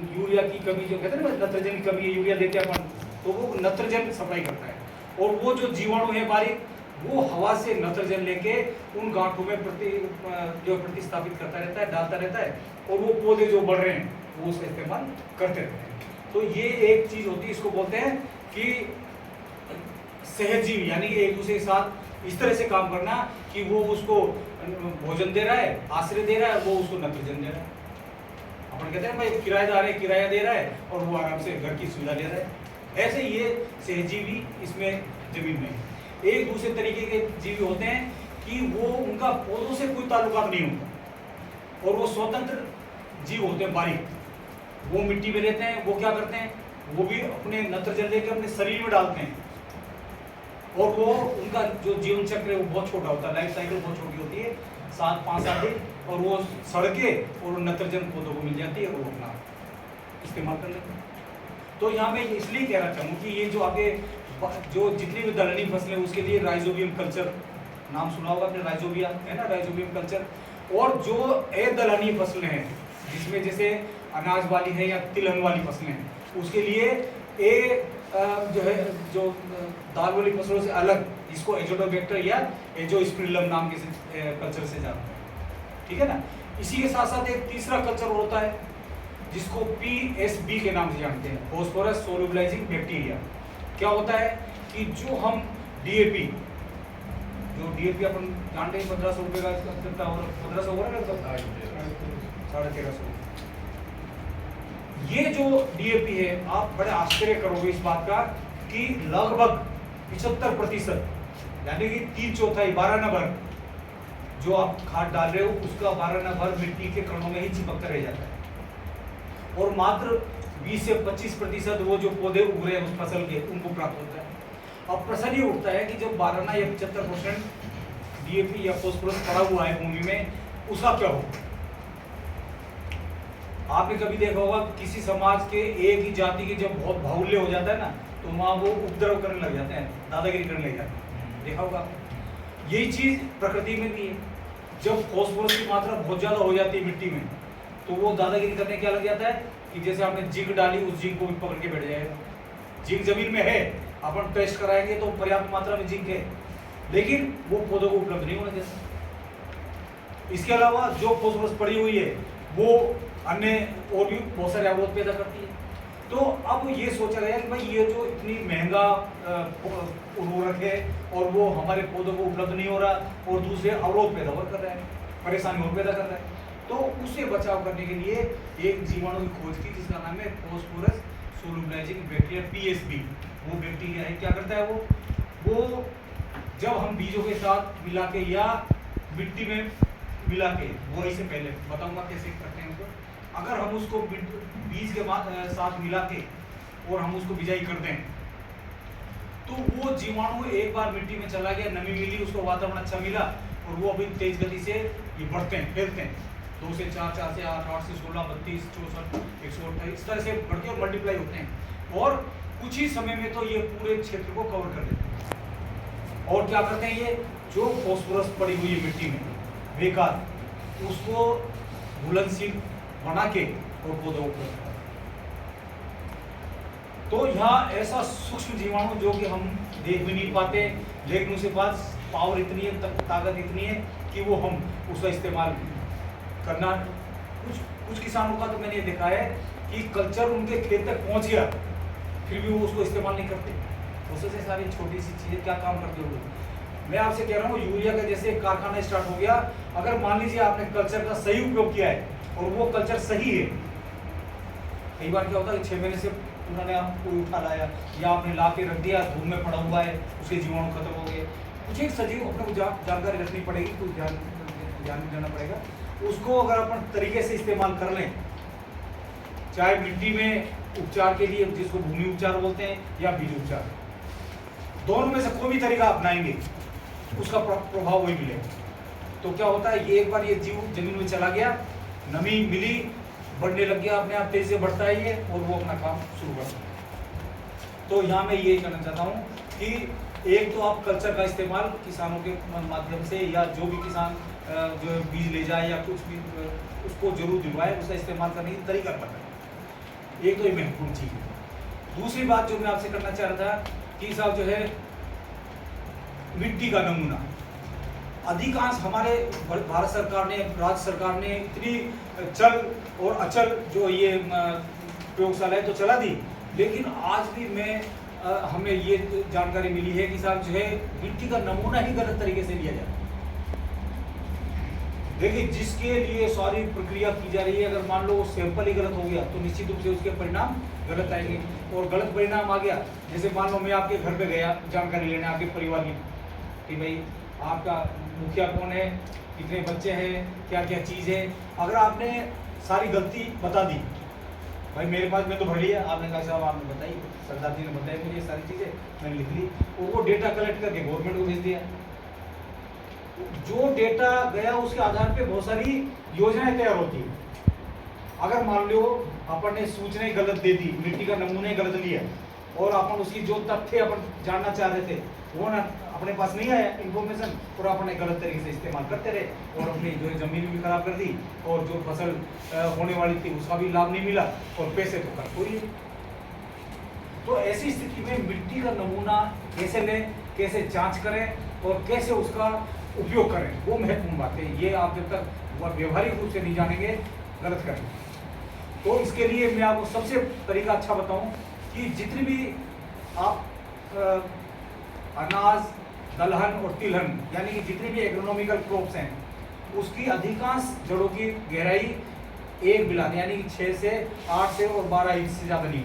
Urea की कमी जो कहते हैं ना, नत्रजन की कमी है, यूरिया देते हैं अपन, तो वो नत्रजन सप्लाई करता है। और वो जो जीवाणु है बारीक, वो हवा से नत्रजन लेके उन गांठों में प्रतिस्थापित करता रहता है, डालता रहता है, और वो पौधे जो बढ़ रहे हैं वो उसका इस्तेमाल करते रहते हैं। तो ये एक चीज होती है, इसको बोलते हैं कि सहजीवी, यानी एक दूसरे के साथ इस तरह से काम करना कि वो उसको भोजन दे रहा है, आश्रय दे रहा है, वो उसको नत्रजन दे रहा है। अपन कहते हैं भाई किराएदार है, किराया दे रहा है और वो आराम से घर की सुविधा ले रहा है। ऐसे ये सहजीवी इसमें जमीन में एक दूसरे तरीके के जीव होते हैं कि वो उनका पौधों से कोई ताल्लुकात नहीं होता और वो स्वतंत्र जीव होते हैं, बारीक। वो मिट्टी में रहते हैं, वो क्या करते हैं, वो भी अपने नत्रजन लेके अपने शरीर में डालते हैं, और वो उनका जो जीवन चक्र है वो बहुत छोटा होता है, लाइफ साइकिल बहुत छोटी होती है, 5-7 दिन, और वो सड़के और नत्रजन पौधों को मिल जाती है और वो अपना इस्तेमाल कर लेते हैं। तो यहाँ मैं इसलिए कह रहा चाहूँ कि ये जो आगे जो जितनी भी दलहनी फसलें उसके लिए राइजोबियम कल्चर, नाम सुना होगा आपने, राइजोबिया है ना, राइजोबियम कल्चर। और जो दलहनी फसलें हैं जिसमें जैसे अनाज वाली है या तिलहन वाली फसलें हैं, उसके लिए जो है जो दाल वाली फसलों से अलग, इसको एजोडोबैक्टर या एजोस्पिरिलम नाम के कल्चर से जानते हैं, ठीक है ना। इसी के साथ साथ एक तीसरा कल्चर होता है जिसको PSB के नाम से जानते हैं, फॉस्फोरस सोल्युबलाइजिंग बैक्टीरिया। क्या होता है कि जो हम DAP अपन जानते हैं 1500 रुपये का कितना हो रहा है, 1500 हो रहा है, 1350। ये जो DAP है, आप बड़े आश्चर्य करोगे इस बात का कि लगभग 75%, यानी कि 3/4, 12 जो आप खाद डाल रहे हो उसका 12 मिट्टी के कणों में ही चिपक कर रह जाता है, और मात्र 20 से 25% वो जो पौधे उग रहे हैं उस फसल के, उनको प्राप्त होता है। अब प्रश्न ये उठता है कि जब 12 या 75% DAP या फॉस्फोरस पड़ा हुआ है भूमि में, उसका क्या हो। आपने कभी देखा होगा किसी समाज के एक ही जाति के जब बहुत बाहुल्य हो जाता है ना, तो वहां वो उपद्रव करने लग जाते हैं, दादागिरी करने लग जाते हैं, देखा होगा। यही चीज प्रकृति में भी है, जब फॉस्फोरस की मात्रा बहुत ज्यादा हो जाती है मिट्टी में, तो वो दादागिरी करने क्या लग जाता है कि जैसे आपने जिंक डाली, उस जिंक को भी पकड़ के बैठ जाएगा। जिंक जमीन में है, अपन टेस्ट कराएंगे तो पर्याप्त मात्रा में जिंक है, लेकिन वो पौधों को उपलब्ध नहीं होने देता। इसके अलावा जो फॉस्फोरस पड़ी हुई है वो अन्य और भी बहुत सारे अवरोध पैदा करती है। तो अब ये सोचा गया कि भाई ये जो इतनी महंगा उर्वरक है और वो हमारे पौधों को उपलब्ध नहीं हो रहा, और दूसरे अवरोध पैदा और कर रहा है, परेशानी और पैदा कर रहा है, तो उससे बचाव करने के लिए एक जीवाणु की खोज की जिसका नाम है फॉस्फोरस सोल्युबलाइजिंग बैक्टीरिया, PSB। वो बैक्टीरिया है, क्या करता है वो जब हम बीजों के साथ मिला के या मिट्टी में मिला के, वो इससे पहले बताऊंगा कैसे करते हैं उसको, अगर हम उसको बीज के साथ मिला के और हम उसको बिजाई कर दें, तो वो जीवाणु एक बार मिट्टी में चला गया, नमी मिली, उसको वातावरण अच्छा मिला, और वो अभी तेज गति से ये बढ़ते हैं, फैलते हैं, 2 से 4, 4 से 8, 8 से 16, 32, 64, 128, इस तरह से बढ़ते और मल्टीप्लाई होते हैं, और कुछ ही समय में तो ये पूरे क्षेत्र को कवर कर लेते हैं। और क्या करते हैं, ये जो फॉस्फोरस पड़ी हुई है मिट्टी में बेकार, उसको घुलनशील बना के और पौधों को, तो यहाँ ऐसा सूक्ष्म जीवाणु जो कि हम देख भी नहीं पाते, लेकिन उसके पास पावर इतनी है, ताकत इतनी है कि वो हम उसका इस्तेमाल करना, कुछ किसानों का तो मैंने देखा है कि कल्चर उनके खेत तक पहुंच गया, फिर भी वो उसको इस्तेमाल नहीं करते। उससे सारी छोटी सी चीजें क्या काम करते हो। मैं आपसे कह रहा हूँ यूरिया का जैसे कारखाना स्टार्ट हो गया, अगर मान लीजिए आपने कल्चर का सही उपयोग किया है और वो कल्चर सही है, कई बार क्या होता है 6 महीने से उन्होंने आपको उठा लाया या आपने ला के रख दिया, धूप में पड़ा हुआ है, उसके जीवाणु खत्म हो गए, कुछ एक सजीव अपने को जानकारी रखनी पड़ेगी, कुछ ध्यान देना पड़ेगा, उसको अगर अपन तरीके से इस्तेमाल कर लें, चाहे मिट्टी में उपचार के लिए जिसको भूमि उपचार बोलते हैं या बीज उपचार, दोनों में से कोई भी तरीका अपनाएंगे उसका प्रभाव वही मिलेगा। तो क्या होता है, ये एक बार ये जीव जमीन में चला गया, नमी मिली, बढ़ने लग गया, अपने आप तेजी से बढ़ता है ये, और वो अपना काम शुरू करता है। तो यहाँ मैं ये कहना चाहता हूँ कि एक तो आप कल्चर का इस्तेमाल किसानों के माध्यम से, या जो भी किसान जो बीज ले जाए या कुछ भी उसको जरूर दिलवाए, उसका इस्तेमाल करने की तरीका पता है। एक तो ये महत्वपूर्ण चीज है। दूसरी बात जो मैं आपसे करना चाह रहा था कि साहब जो है मिट्टी का नमूना, अधिकांश हमारे भारत सरकार ने, राज्य सरकार ने इतनी चल और अचल जो ये प्रयोगशाला है तो चला दी, लेकिन आज भी हमें ये जानकारी मिली है कि साहब जो है मिट्टी का नमूना ही गलत तरीके से लिया जाता है। देखिए, जिसके लिए सारी प्रक्रिया की जा रही है, अगर मान लो वो सैंपल ही गलत हो गया तो निश्चित रूप से उसके परिणाम गलत आएंगे, और गलत परिणाम आ गया, जैसे मान लो मैं आपके घर पे गया जानकारी लेने आपके परिवार की कि भाई आपका मुखिया कौन है, कितने बच्चे हैं, क्या क्या चीज़ है, अगर आपने सारी गलती बता दी, भाई मेरे पास में तो भर लिया, आपने कहा साहब आपने बताई, सरदार जी ने बताया मुझे ये सारी चीज़ें, मैंने लिख ली, और वो डेटा कलेक्ट करके गवर्नमेंट को भेज दिया। जो डेटा गया उसके आधार पे बहुत सारी योजनाएं तैयार होती है। अगर मान लो अपन ने सूचनाएं गलत दे दी, मिट्टी का नमूने गलत लिया, और अपन उसकी जो तथ्य अपन जानना चाह रहे थे वो ना अपने पास नहीं आया इंफॉर्मेशन, और अपन ने गलत तरीके से इस्तेमाल करते रहे और अपनी जो है जमीन भी खराब कर दी, और जो फसल होने वाली थी उसका भी लाभ नहीं मिला, और पैसे तो खर्च हो ही। तो ऐसी स्थिति में मिट्टी का नमूना कैसे लें, कैसे जांच करें और कैसे उसका उपयोग करें, वो महत्वपूर्ण बात है। ये आप जब तक व्यवहारिक रूप से नहीं जानेंगे गलत करेंगे। तो इसके लिए मैं आपको सबसे तरीका अच्छा बताऊं कि जितनी भी आप अनाज, दलहन और तिलहन यानी कि जितनी भी एग्रोनॉमिकल क्रॉप्स हैं उसकी अधिकांश जड़ों की गहराई 1 बिलान यानी कि 6 से 8 से और 12 इंच से ज़्यादा नहीं,